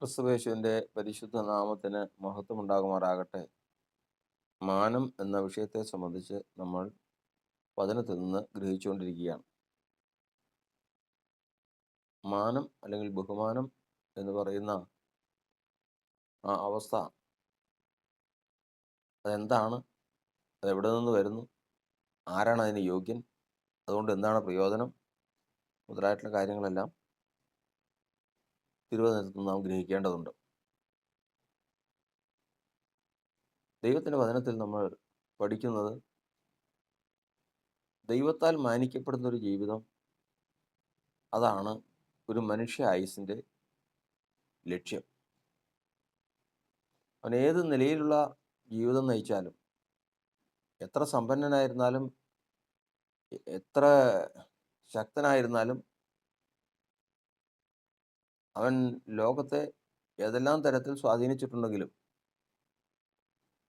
ക്രിസ്തുയേശുവിൻ്റെ പരിശുദ്ധ നാമത്തിന് മഹത്വമുണ്ടാകുമാറാകട്ടെ. മാനം എന്ന വിഷയത്തെ സംബന്ധിച്ച് നമ്മൾ വചനത്തിൽ നിന്ന് ഗ്രഹിച്ചുകൊണ്ടിരിക്കുകയാണ്. മാനം അല്ലെങ്കിൽ ബഹുമാനം എന്ന് പറയുന്ന ആ അവസ്ഥ അതെന്താണ്? അതെവിടെ നിന്ന് വരുന്നു? ആരാണ് അതിന് യോഗ്യൻ? അതുകൊണ്ട് എന്താണ് പ്രയോജനം? മുതലായിട്ടുള്ള കാര്യങ്ങളെല്ലാം തിരുവചനത്തിൽ നാം ഗ്രഹിക്കേണ്ടതുണ്ട്. ദൈവത്തിൻ്റെ വചനത്തിൽ നമ്മൾ പഠിക്കുന്നത് ദൈവത്താൽ മാനിക്കപ്പെടുന്ന ഒരു ജീവിതം, അതാണ് ഒരു മനുഷ്യ ആയുസ്സിൻ്റെ ലക്ഷ്യം. അവൻ ഏത് നിലയിലുള്ള ജീവിതം നയിച്ചാലും, എത്ര സമ്പന്നനായിരുന്നാലും, എത്ര ശക്തനായിരുന്നാലും, അവൻ ലോകത്തെ ഏതെല്ലാം തരത്തിൽ സ്വാധീനിച്ചിട്ടുണ്ടെങ്കിലും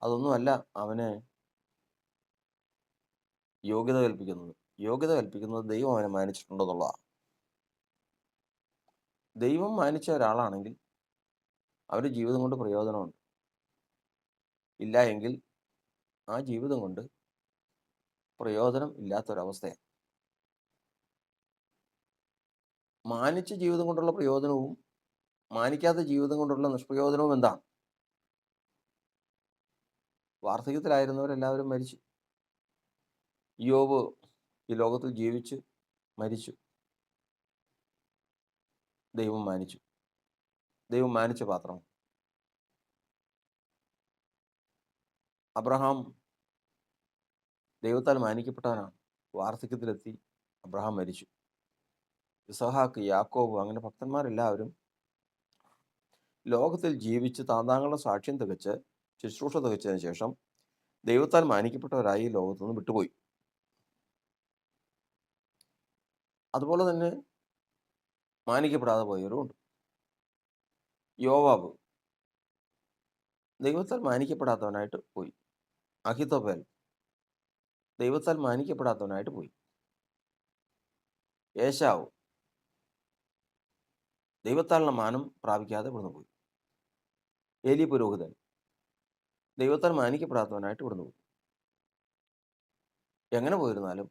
അതൊന്നുമല്ല അവന് യോഗ്യത കൽപ്പിക്കുന്നത്. യോഗ്യത കൽപ്പിക്കുന്നത് ദൈവം അവനെ മാനിച്ചിട്ടുണ്ടെന്നുള്ളതാണ്. ദൈവം മാനിച്ച ഒരാളാണെങ്കിൽ അവൻ്റെ ജീവിതം കൊണ്ട് പ്രയോജനമുണ്ട്. ഇല്ല എങ്കിൽ ആ ജീവിതം കൊണ്ട് പ്രയോജനം ഇല്ലാത്തൊരവസ്ഥയാണ്. മാനിച്ച ജീവിതം കൊണ്ടുള്ള പ്രയോജനവും മാനിക്കാത്ത ജീവിതം കൊണ്ടുള്ള നിഷ്പ്രയോജനവും എന്താണ്? വാർദ്ധക്യത്തിലായിരുന്നവരെല്ലാവരും മരിച്ചു. യോബ് ഈ ലോകത്തിൽ ജീവിച്ച് മരിച്ചു. ദൈവം മാനിച്ചു. ദൈവം മാനിച്ച പാത്രം. അബ്രഹാം ദൈവത്താൽ മാനിക്കപ്പെട്ടവനാണ്. വാർദ്ധക്യത്തിലെത്തി അബ്രഹാം മരിച്ചു. ഇസഹാക്ക്, യാക്കോബ്, അങ്ങനെ ഭക്തന്മാരെല്ലാവരും ലോകത്തിൽ ജീവിച്ച് താന്താങ്ങളുടെ സാക്ഷ്യം തികച്ച് ശുശ്രൂഷ തികച്ചതിന് ശേഷം ദൈവത്താൽ മാനിക്കപ്പെട്ടവരായി ലോകത്തു നിന്ന് വിട്ടുപോയി. അതുപോലെ തന്നെ മാനിക്കപ്പെടാതെ പോയവരുമുണ്ട്. യോവാബ് ദൈവത്താൽ മാനിക്കപ്പെടാത്തവനായിട്ട് പോയി. അഹിത്തോഫേൽ ദൈവത്താൽ മാനിക്കപ്പെടാത്തവനായിട്ട് പോയി. ഏശാവ് ദൈവത്താലുള്ള മാനം പ്രാപിക്കാതെ ഇവിടുന്ന് പോയി. ഏലി പുരോഹിതൻ ദൈവത്താൽ മാനിക്കപ്പെടാത്തവനായിട്ട് ഇവിടുന്ന് പോയി. എങ്ങനെ പോയിരുന്നാലും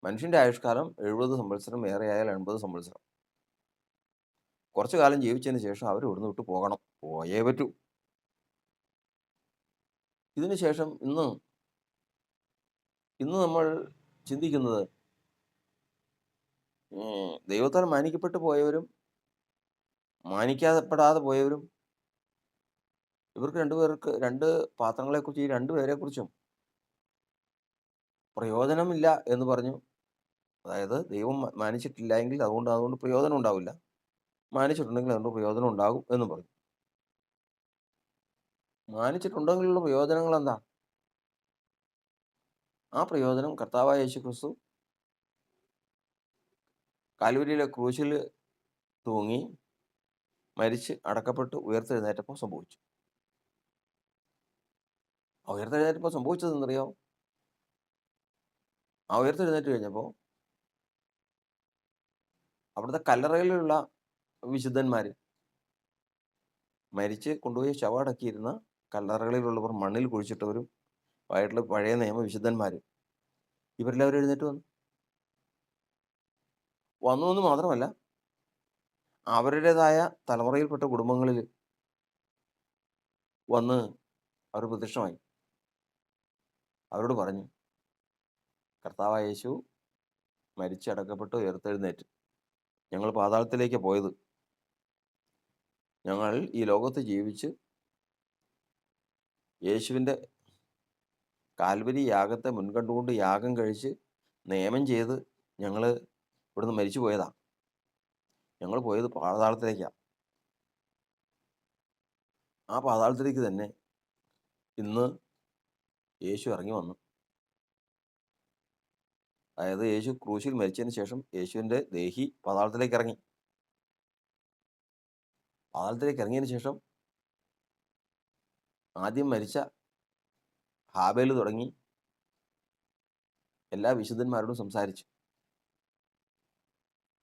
മനുഷ്യൻ്റെ ആയുഷ്കാലം 70 സംവത്സരം, ഏറെയായാൽ 80 സംവത്സരം. കുറച്ചു കാലം ജീവിച്ചതിന് ശേഷം അവർ ഇവിടുന്ന് വിട്ടു പോകണം. പോയേ പറ്റൂ. ഇതിന് ശേഷം ഇന്ന് നമ്മൾ ചിന്തിക്കുന്നത് ദൈവത്താൽ മാനിക്കപ്പെട്ടു പോയവരും മാനിക്കപ്പെടാതെ പോയവരും, ഇവർക്ക് രണ്ടുപേർക്ക് രണ്ട് പാത്രങ്ങളെക്കുറിച്ച്, ഈ രണ്ടുപേരെക്കുറിച്ചും പ്രയോജനമില്ല എന്ന് പറഞ്ഞു. അതായത് ദൈവം മാനിച്ചിട്ടില്ല എങ്കിൽ അതുകൊണ്ട് പ്രയോജനം ഉണ്ടാവില്ല, മാനിച്ചിട്ടുണ്ടെങ്കിൽ അതുകൊണ്ട് പ്രയോജനം ഉണ്ടാകും എന്ന് പറഞ്ഞു. മാനിച്ചിട്ടുണ്ടെങ്കിലുള്ള പ്രയോജനങ്ങൾ എന്താ? ആ പ്രയോജനം കർത്താവായ യേശുക്രിസ്തു കാൽവരിയിലെ ക്രൂശിൽ തൂങ്ങി മരിച്ച് അടക്കപ്പെട്ട് ഉയർത്തെഴുന്നേറ്റപ്പോൾ സംഭവിച്ചു. ആ ഉയർത്തെഴുന്നേറ്റപ്പോൾ സംഭവിച്ചത് എന്നറിയോ? ആ ഉയർത്തെഴുന്നേറ്റ് കഴിഞ്ഞപ്പോൾ അവിടുത്തെ കല്ലറയിലുള്ള വിശുദ്ധന്മാർ, മരിച്ച് കൊണ്ടുപോയി ശവമടക്കിയിരുന്ന കല്ലറകളിലുള്ളവർ, മണ്ണിൽ കുഴിച്ചിട്ടവരും ആയിട്ടുള്ള പഴയ നിയമ വിശുദ്ധന്മാർ, ഇവരെല്ലാവരും എഴുന്നേറ്റ് വന്നു എന്ന് മാത്രമല്ല, അവരുടേതായ തലമുറയിൽപ്പെട്ട കുടുംബങ്ങളിൽ വന്ന് അവർ പ്രത്യക്ഷമായി. അവരോട് പറഞ്ഞു, കർത്താവായ യേശു മരിച്ചടക്കപ്പെട്ട് ഉയർത്തെഴുന്നേറ്റ്. ഞങ്ങൾ പാതാളത്തിലേക്ക് പോയത്. ഞങ്ങൾ ഈ ലോകത്ത് ജീവിച്ച് യേശുവിൻ്റെ കാൽവരി യാഗത്തെ മുൻകണ്ടുകൊണ്ട് യാഗം കഴിച്ച് നിയമം ചെയ്ത് ഞങ്ങൾ ഇവിടുന്ന് മരിച്ചു പോയതാണ്. ഞങ്ങൾ പോയത് പാതാളത്തിലേക്കാണ്. ആ പാതാളത്തിലേക്ക് തന്നെ ഇന്ന് യേശു ഇറങ്ങി വന്നു. അതായത് യേശു ക്രൂശിൽ മരിച്ചതിന് ശേഷം യേശുവിൻ്റെ ദേഹി പാതാളത്തിലേക്ക് ഇറങ്ങി. പാതാളത്തിലേക്ക് ഇറങ്ങിയതിന് ശേഷം ആദ്യം മരിച്ച ഹാബേൽ തുടങ്ങി എല്ലാ വിശുദ്ധന്മാരോടും സംസാരിച്ചു.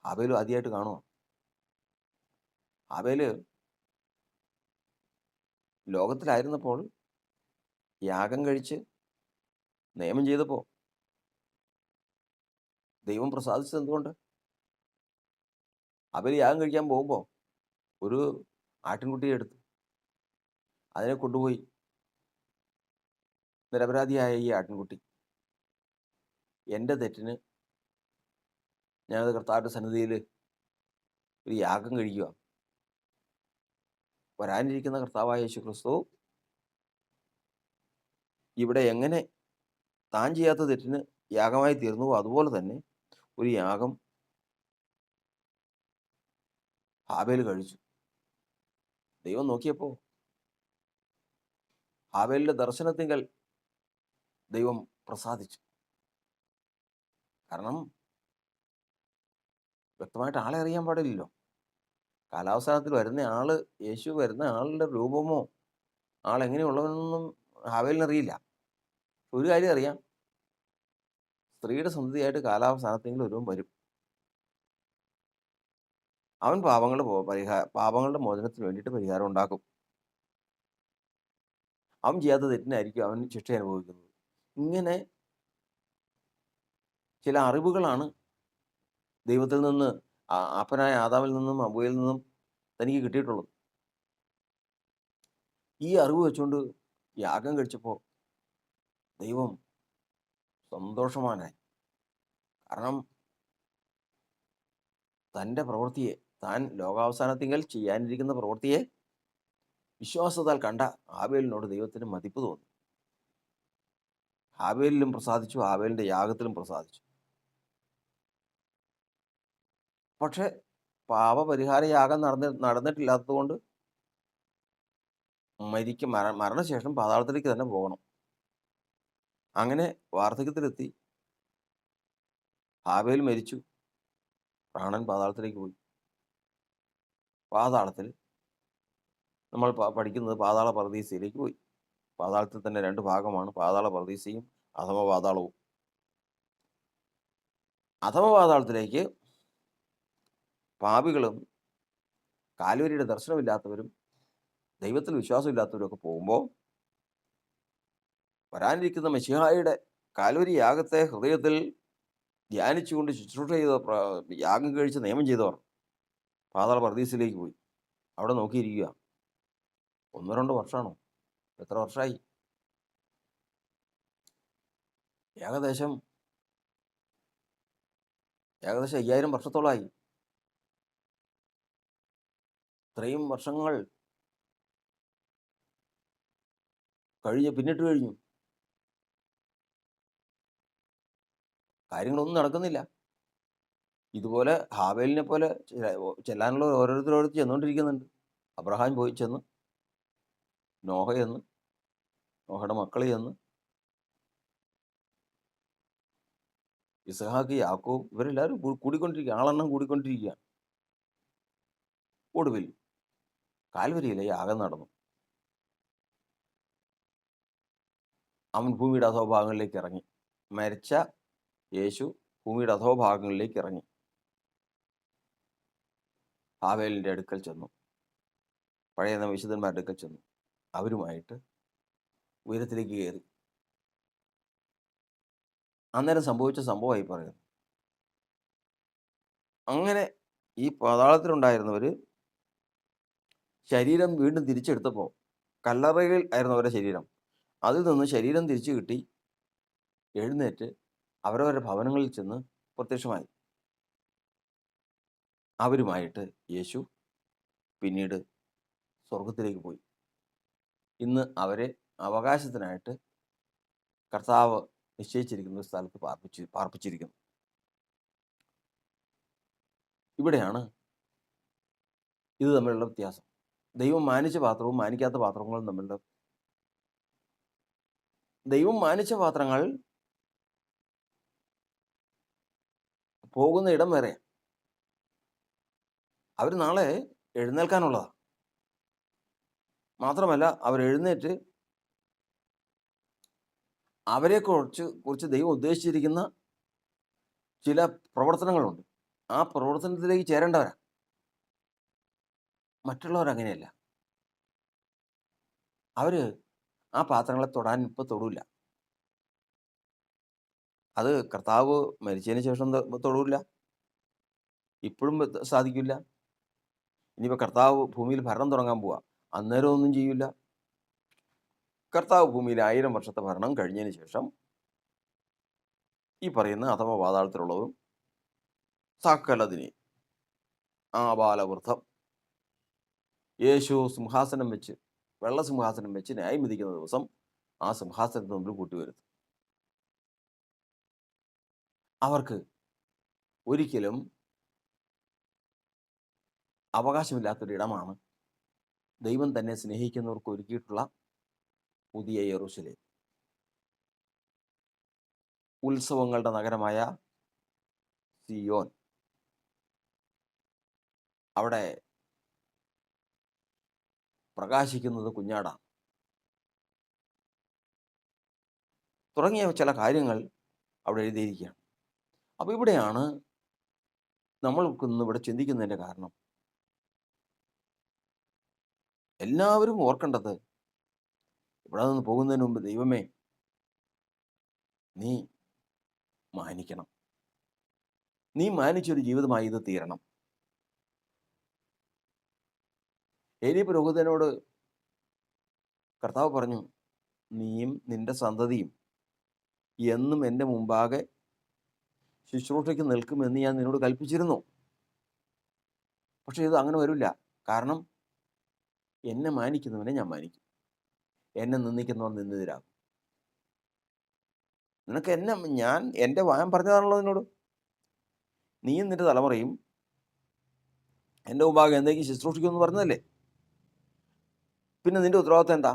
ഹാബേലും ആദ്യമായിട്ട് കാണുക. ഹാബേല് ലോകത്തിലായിരുന്നപ്പോൾ യാഗം കഴിച്ച് നിയമം ചെയ്തപ്പോൾ ദൈവം പ്രസാദിച്ചത് എന്തുകൊണ്ട്? അവര് യാഗം കഴിക്കാൻ പോകുമ്പോൾ ഒരു ആട്ടിൻകുട്ടിയെ എടുത്തു, അതിനെ കൊണ്ടുപോയി. നിരപരാധിയായ ഈ ആട്ടിൻകുട്ടി എൻ്റെ തെറ്റിന് ഞാനത് കർത്താവിൻ്റെ സന്നിധിയിൽ ഒരു യാഗം കഴിക്കുക. വരാനിരിക്കുന്ന കർത്താവായ യേശു ക്രിസ്തു ഇവിടെ എങ്ങനെ താൻ ചെയ്യാത്ത തെറ്റിന് യാഗമായി തീർന്നു, അതുപോലെ തന്നെ ഒരു യാഗം ഹാബേൽ കഴിച്ചു. ദൈവം നോക്കിയപ്പോൾ ഹാബേലിന്റെ ദർശനത്തിങ്കൽ ദൈവം പ്രസാദിച്ചു. കാരണം വ്യക്തമായിട്ട് ആളെ അറിയാൻ പാടില്ലല്ലോ. കാലാവസാനത്തിൽ വരുന്ന ആള്, യേശു വരുന്ന ആളുടെ രൂപമോ ആളെങ്ങനെയുള്ളവനൊന്നും ഹാബേലിനറിയില്ല. ഒരു കാര്യം അറിയാം, സ്ത്രീയുടെ സന്തതിയായിട്ട് കാലാവസാനത്തെങ്കിലും ഒരുവൻ വരും. അവൻ പാപങ്ങളുടെ മോചനത്തിന് വേണ്ടിയിട്ട് പരിഹാരം ഉണ്ടാക്കും. അവൻ ചെയ്യാത്ത തെറ്റിനായിരിക്കും അവൻ ശിക്ഷ അനുഭവിക്കുന്നത്. ഇങ്ങനെ ചില അറിവുകളാണ് ദൈവത്തിൽ നിന്ന്, അപ്പനായ ആദാമിൽ നിന്നും ഹവ്വയിൽ നിന്നും തനിക്ക് കിട്ടിയിട്ടുള്ളത്. ഈ അറിവ് വെച്ചുകൊണ്ട് യാഗം കഴിച്ചപ്പോൾ ദൈവം സന്തോഷവാനായി. കാരണം തൻ്റെ പ്രവൃത്തിയെ, താൻ ലോകാവസാനത്തിങ്കൽ ചെയ്യാനിരിക്കുന്ന പ്രവൃത്തിയെ വിശ്വാസത്താൽ കണ്ട ഹാബേലിനോട് ദൈവത്തിന് മതിപ്പ് തോന്നി. ഹാബേലിലും പ്രസാദിച്ചു, ഹാബേലിന്റെ യാഗത്തിലും പ്രസാദിച്ചു. പക്ഷെ പാപപരിഹാര യാഗം നടന്നിട്ടില്ലാത്തതുകൊണ്ട് മരണശേഷം പാതാളത്തിലേക്ക് തന്നെ പോകണം. അങ്ങനെ വാർദ്ധക്യത്തിലെത്തി ഹാബേൽ മരിച്ചു, പ്രാണൻ പാതാളത്തിലേക്ക് പോയി. പാതാളത്തിൽ നമ്മൾ പഠിക്കുന്നത് പാതാള പറുദീസയിലേക്ക് പോയി. പാതാളത്തിൽ തന്നെ 2 ഭാഗമാണ്, പാതാള പറുദീസയും അധമ പാതാളവും. അധമ പാതാളത്തിലേക്ക് പാപികളും കാൽവരിയുടെ ദർശനമില്ലാത്തവരും ദൈവത്തിൽ വിശ്വാസമില്ലാത്തവരും ഒക്കെ പോകുമ്പോൾ വരാനിരിക്കുന്ന മെശിഹായുടെ കാൽവരി യാഗത്തെ ഹൃദയത്തിൽ ധ്യാനിച്ചുകൊണ്ട് ശുശ്രൂഷ ചെയ്ത, യാഗം കഴിച്ച് നിയമം ചെയ്തവർ പാതാള പറുദീസയിലേക്ക് പോയി. അവിടെ നോക്കിയിരിക്കുക. 1-2 വർഷമാണോ? എത്ര വർഷമായി? ഏകദേശം 5000 വർഷത്തോളമായി. ഇത്രയും വർഷങ്ങൾ പിന്നിട്ട് കഴിഞ്ഞു. കാര്യങ്ങളൊന്നും നടക്കുന്നില്ല. ഇതുപോലെ ഹാബേലിനെ പോലെ ചെല്ലാനുള്ള ഓരോരുത്തരോട് ചെന്നുകൊണ്ടിരിക്കുന്നുണ്ട്. അബ്രഹാം പോയി ചെന്ന്, നോഹ ചെന്ന്, നോഹയുടെ മക്കൾ ചെന്ന്, ഇസ്ഹാക്ക്, യാക്കോബ്, ഇവരെല്ലാവരും കൂടിക്കൊണ്ടിരിക്കുക, ആളെണ്ണം കൂടിക്കൊണ്ടിരിക്കുകയാണ്. ഒടുവിൽ കാൽവരിയിലെ യാഗം നടന്നു. അവൻ ഭൂമിയുടെ അധോഭാഗങ്ങളിലേക്ക് ഇറങ്ങി. മരിച്ച യേശു ഭൂമിയുടെ അധോഭാഗങ്ങളിലേക്ക് ഇറങ്ങി. ഹാബേലിന്റെ അടുക്കൽ ചെന്നു, പഴയ നിയമ വിശുദ്ധന്മാരുടെ അടുക്കൽ ചെന്നു. അവരുമായിട്ട് ഉയരത്തിലേക്ക് കയറി. അന്നേരം സംഭവിച്ച സംഭവമായി പറയുന്നു. അങ്ങനെ ഈ പാതാളത്തിലുണ്ടായിരുന്നവർ ശരീരം വീണ്ടും തിരിച്ചെടുത്തപ്പോൾ, കല്ലറയിൽ ആയിരുന്നു അവരുടെ ശരീരം, അതിൽ നിന്ന് ശരീരം തിരിച്ചു കിട്ടി എഴുന്നേറ്റ് അവരവരുടെ ഭവനങ്ങളിൽ ചെന്ന് പ്രത്യക്ഷമായി. അവരുമായിട്ട് യേശു പിന്നീട് സ്വർഗത്തിലേക്ക് പോയി. ഇന്ന് അവരെ അവകാശത്തിനായിട്ട് കർത്താവ് നിശ്ചയിച്ചിരിക്കുന്ന ഒരു സ്ഥലത്ത് പാർപ്പിച്ചിരിക്കുന്നു. ഇവിടെയാണ് ഇത് തമ്മിലുള്ള വ്യത്യാസം. ദൈവം മാനിച്ച പാത്രവും മാനിക്കാത്ത പാത്രങ്ങളും തമ്മിലുള്ള, ദൈവം മാനിച്ച പാത്രങ്ങൾ പോകുന്ന ഇടം വരെ അവർ നാളെ എഴുന്നേൽക്കാനുള്ളതാണ്. മാത്രമല്ല അവർ എഴുന്നേറ്റ് അവരെ കുറിച്ച് ദൈവം ഉദ്ദേശിച്ചിരിക്കുന്ന ചില പ്രവർത്തനങ്ങളുണ്ട്. ആ പ്രവർത്തനത്തിലേക്ക് ചേരേണ്ടവരാ. മറ്റുള്ളവർ അങ്ങനെയല്ല. അവർ ആ പാത്രങ്ങളെ തൊടാൻ ഇപ്പോൾ തൊടൂല. അത് കർത്താവ് മരിച്ചതിന് ശേഷം തൊടൂല. ഇപ്പോഴും സാധിക്കില്ല. ഇനിയിപ്പോൾ കർത്താവ് ഭൂമിയിൽ ഭരണം തുടങ്ങാൻ പോവാ. അന്നേരം ഒന്നും ചെയ്യില്ല. കർത്താവ് ഭൂമിയിൽ 1000 വർഷത്തെ ഭരണം കഴിഞ്ഞതിന് ശേഷം ഈ പറയുന്ന അധമ പാതാളത്തിലുള്ളതും സകലതിനെയും ആബാലവൃദ്ധം യേശു സിംഹാസനം വെച്ച്, വെള്ള സിംഹാസനം വെച്ച് ന്യായം വിധിക്കുന്ന ദിവസം ആ സിംഹാസനത്തിന് മുമ്പിൽ കൂട്ടിവരുത്തും. അവർക്ക് ഒരിക്കലും അവകാശമില്ലാത്തൊരിടമാണ് ദൈവം തന്നെ സ്നേഹിക്കുന്നവർക്ക് ഒരുക്കിയിട്ടുള്ള പുതിയ യെരൂശലേം. ഉത്സവങ്ങളുടെ നഗരമായ സിയോൻ. അവിടെ പ്രകാശിക്കുന്നത് കുഞ്ഞാടാണ്. തുടങ്ങിയ ചില കാര്യങ്ങൾ അവിടെ എഴുതിയിരിക്കുകയാണ്. അപ്പോൾ ഇവിടെയാണ് നമ്മൾക്കിന്ന് ഇവിടെ ചിന്തിക്കുന്നതിൻ്റെ കാരണം. എല്ലാവരും ഓർക്കേണ്ടത്, ഇവിടെ നിന്ന് പോകുന്നതിന് മുമ്പ് ദൈവമേ നീ മാനിക്കണം. നീ മാനിച്ചൊരു ജീവിതമായി ഇത് തീരണം. ഏലി പുരോഹിതനോട് കർത്താവ് പറഞ്ഞു, നീയും നിന്റെ സന്തതിയും എന്നും എൻ്റെ മുമ്പാകെ ശുശ്രൂഷയ്ക്ക് നിൽക്കുമെന്ന് ഞാൻ നിന്നോട് കൽപ്പിച്ചിരുന്നു. പക്ഷെ ഇത് അങ്ങനെ വരില്ല. കാരണം എന്നെ മാനിക്കുന്നവനെ ഞാൻ മാനിക്കും, എന്നെ നിന്ദിക്കുന്നവർ നിന്ദിതരാകും. നിനക്ക് ഞാൻ എൻ്റെ വായം പറഞ്ഞതാണല്ലോ നിന്നോട്. നീയും നിന്റെ തലമുറയും എൻ്റെ മുമ്പാകെ എന്തെങ്കിലും ശുശ്രൂഷിക്കുമെന്ന് പറഞ്ഞതല്ലേ. പിന്നെ നിന്റെ ഉത്തരവാദിത്വം എന്താ?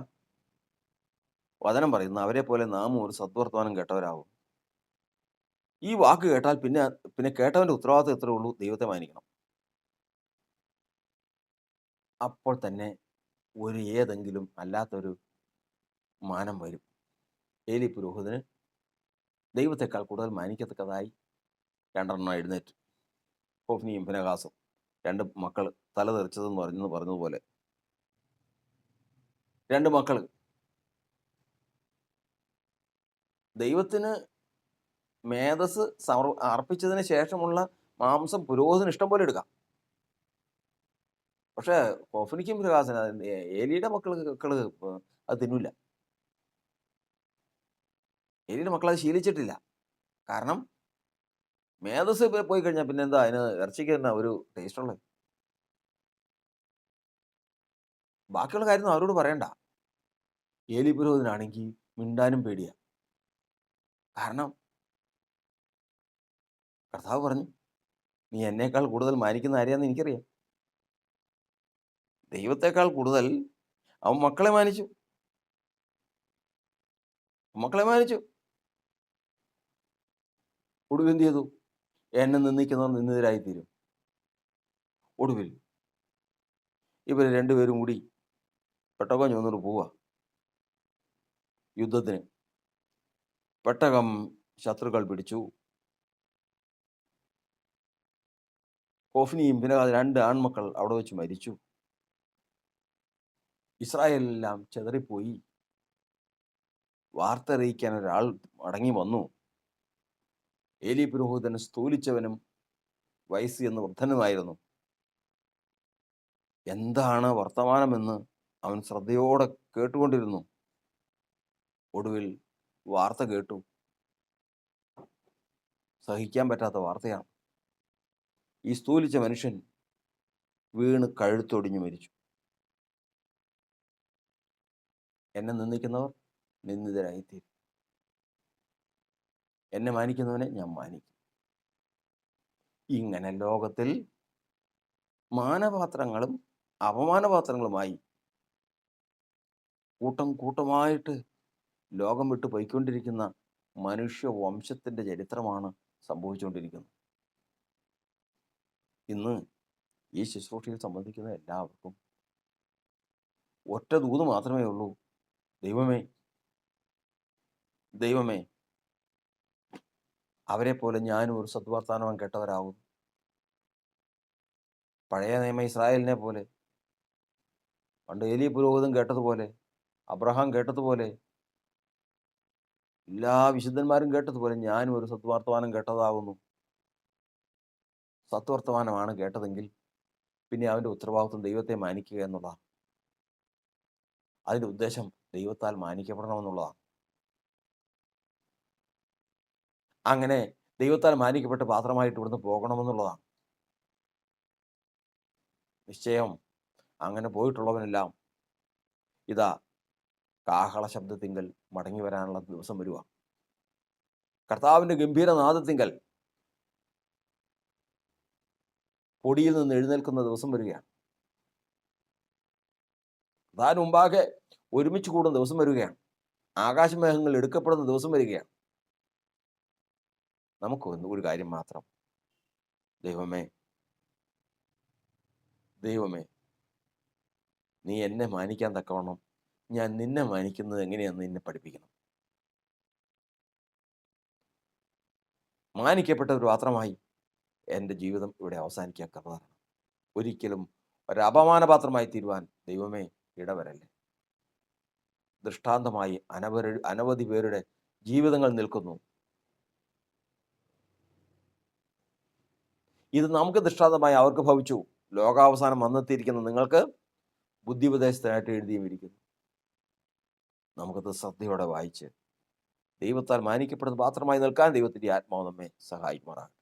വചനം പറയുന്നു, അവരെ പോലെ നാമും ഒരു സദ്വർത്തമാനം കേട്ടവരാകും. ഈ വാക്ക് കേട്ടാൽ പിന്നെ കേട്ടവന്റെ ഉത്തരവാദിത്വം എത്രയേ ഉള്ളൂ? ദൈവത്തെ മാനിക്കണം. അപ്പോൾ തന്നെ ഏതെങ്കിലും അല്ലാത്തൊരു മാനം വരും. ഏലി പുരോഹിതന് ദൈവത്തെക്കാൾ കൂടുതൽ മാനിക്കത്തക്കതായി 2 എഴുന്നേറ്റ്. ഹോഫ്നിയും ഫിനെഹാസും 2 മക്കൾ, തല തെറിച്ചതെന്ന് പറഞ്ഞതുപോലെ 2 മക്കൾ. ദൈവത്തിന് മേധസ് അർപ്പിച്ചതിന് ശേഷമുള്ള മാംസം പുരോഹിതന് ഇഷ്ടം പോലെ എടുക്കാം. പക്ഷെ ഹോഫ്നിക്കും ഫിനെഹാസിനും, ഏലിയുടെ മക്കൾ അത് തിന്നില്ല. ഏലിയുടെ മക്കൾ അത് ശീലിച്ചിട്ടില്ല. കാരണം മേധസ് പോയി കഴിഞ്ഞാൽ പിന്നെ എന്താ അതിന് ഇറച്ചിക്ക് തന്നെ ഒരു ടേസ്റ്റ് ഉള്ളത്? ബാക്കിയുള്ള കാര്യം അവരോട് പറയണ്ട. ഏലി പുരോഹിതനാണെങ്കിൽ മിണ്ടാനും പേടിയാ. കാരണം കർത്താവ് പറഞ്ഞു, നീ എന്നേക്കാൾ കൂടുതൽ മാനിക്കുന്ന ആരെയാന്ന് എനിക്കറിയാം. ദൈവത്തെക്കാൾ കൂടുതൽ അവൻ മക്കളെ മാനിച്ചു. ഒടുവിൽ എന്ത് ചെയ്തു? എന്നെ നിന്ദിക്കുന്നവർ നിന്ദിതരായിത്തീരും. ഒടുവിൽ ഇവർ 2 പേരും കൂടി പെട്ടകം ചുമന്നുകൊണ്ട് പോവുക യുദ്ധത്തിന്. പെട്ടകം ശത്രുക്കൾ പിടിച്ചു. ഹോഫ്നിയും ഫിനെഹാസും 2 ആൺമക്കൾ അവിടെ വെച്ച് മരിച്ചു. ഇസ്രായേലെല്ലാം ചെതറിപ്പോയി. വാർത്തറിയിക്കാൻ ഒരാൾ മടങ്ങി വന്നു. ഏലി പുരോഹിതൻ സ്ഥൂലിച്ചവനും വയസ്സ് എന്ന് വൃദ്ധനുമായിരുന്നു. എന്താണ് വർത്തമാനമെന്ന് അവൻ ശ്രദ്ധയോടെ കേട്ടുകൊണ്ടിരുന്നു. ഒടുവിൽ വാർത്ത കേട്ടു. സഹിക്കാൻ പറ്റാത്ത വാർത്തയാണ്. ഈ സ്ഥൂലിച്ച മനുഷ്യൻ വീണ് കഴുത്തൊടിഞ്ഞു മരിച്ചു. എന്നെ നിന്ദിക്കുന്നവർ നിന്ദിതരായിത്തീരും. എന്നെ മാനിക്കുന്നവനെ ഞാൻ മാനിക്കും. ഇങ്ങനെ ലോകത്തിൽ മാനപാത്രങ്ങളും അപമാനപാത്രങ്ങളുമായി കൂട്ടം കൂട്ടമായിട്ട് ലോകം വിട്ട് പോയിക്കൊണ്ടിരിക്കുന്ന മനുഷ്യവംശത്തിൻ്റെ ചരിത്രമാണ് സംഭവിച്ചുകൊണ്ടിരിക്കുന്നത്. ഇന്ന് ഈ ശുശ്രൂഷയിൽ സംബന്ധിക്കുന്ന എല്ലാവർക്കും ഒറ്റ ദൂത് മാത്രമേ ഉള്ളൂ. ദൈവമേ, അവരെ പോലെ ഞാനും ഒരു സദ്വർത്താനം കേട്ടവരാകും. പഴയ നിയമ ഇസ്രായേലിനെ പോലെ, പണ്ട് ഏലി പുരോഹിതൻ കേട്ടതുപോലെ അബ്രഹാം കേട്ടതുപോലെ, എല്ലാ വിശുദ്ധന്മാരും കേട്ടതുപോലെ ഞാനും ഒരു സദ്വർത്തമാനം കേട്ടതാകുന്നു. സത്വർത്തമാനമാണ് കേട്ടതെങ്കിൽ പിന്നെ അവൻ്റെ ഉത്തരവാദിത്വം ദൈവത്തെ മാനിക്കുക എന്നുള്ളതാണ്. അതിൻ്റെ ഉദ്ദേശം ദൈവത്താൽ മാനിക്കപ്പെടണമെന്നുള്ളതാണ്. അങ്ങനെ ദൈവത്താൽ മാനിക്കപ്പെട്ട് പാത്രമായിട്ട് ഇവിടുന്ന് പോകണമെന്നുള്ളതാണ്. നിശ്ചയം അങ്ങനെ പോയിട്ടുള്ളവനെല്ലാം ഇതാ കാഹള ശബ്ദത്തിങ്കൽ മടങ്ങി വരാനുള്ള ദിവസം വരുക. കർത്താവിൻ്റെ ഗംഭീരനാദത്തിങ്കൽ പൊടിയിൽ നിന്ന് എഴുന്നേൽക്കുന്ന ദിവസം വരികയാണ്. താൻ മുമ്പാകെ ഒരുമിച്ച് കൂടുന്ന ദിവസം വരികയാണ്. ആകാശമേഘങ്ങൾ എടുക്കപ്പെടുന്ന ദിവസം വരികയാണ്. നമുക്ക് ഒരു കാര്യം മാത്രം, ദൈവമേ ദൈവമേ, നീ എന്നെ മാനിക്കാൻ തക്കവണ്ണം ഞാൻ നിന്നെ മാനിക്കുന്നത് എങ്ങനെയാണെന്ന് നിന്നെ പഠിപ്പിക്കണം. മാനിക്കപ്പെട്ട ഒരു പാത്രമായി എൻ്റെ ജീവിതം ഇവിടെ അവസാനിക്കാത്തതാണ്. ഒരിക്കലും ഒരു അപമാനപാത്രമായി തീരുവാൻ ദൈവമേ ഇടവരല്ലേ. ദൃഷ്ടാന്തമായി അനവധി പേരുടെ ജീവിതങ്ങൾ നിൽക്കുന്നു. ഇത് നമുക്ക് ദൃഷ്ടാന്തമായി അവർക്ക് ഭവിച്ചു. ലോകാവസാനം വന്നെത്തിയിരിക്കുന്ന നിങ്ങൾക്ക് ബുദ്ധിപദേശത്തിനായിട്ട് എഴുതിയും ഇരിക്കുന്നു. നമുക്കത് ശ്രദ്ധയോടെ വായിച്ച് ദൈവത്താൽ മാനിക്കപ്പെടുന്ന പാത്രമായി നിൽക്കാൻ ദൈവത്തിൻ്റെ ആത്മാവ് നമ്മെ സഹായിക്കുമാറാകട്ടെ.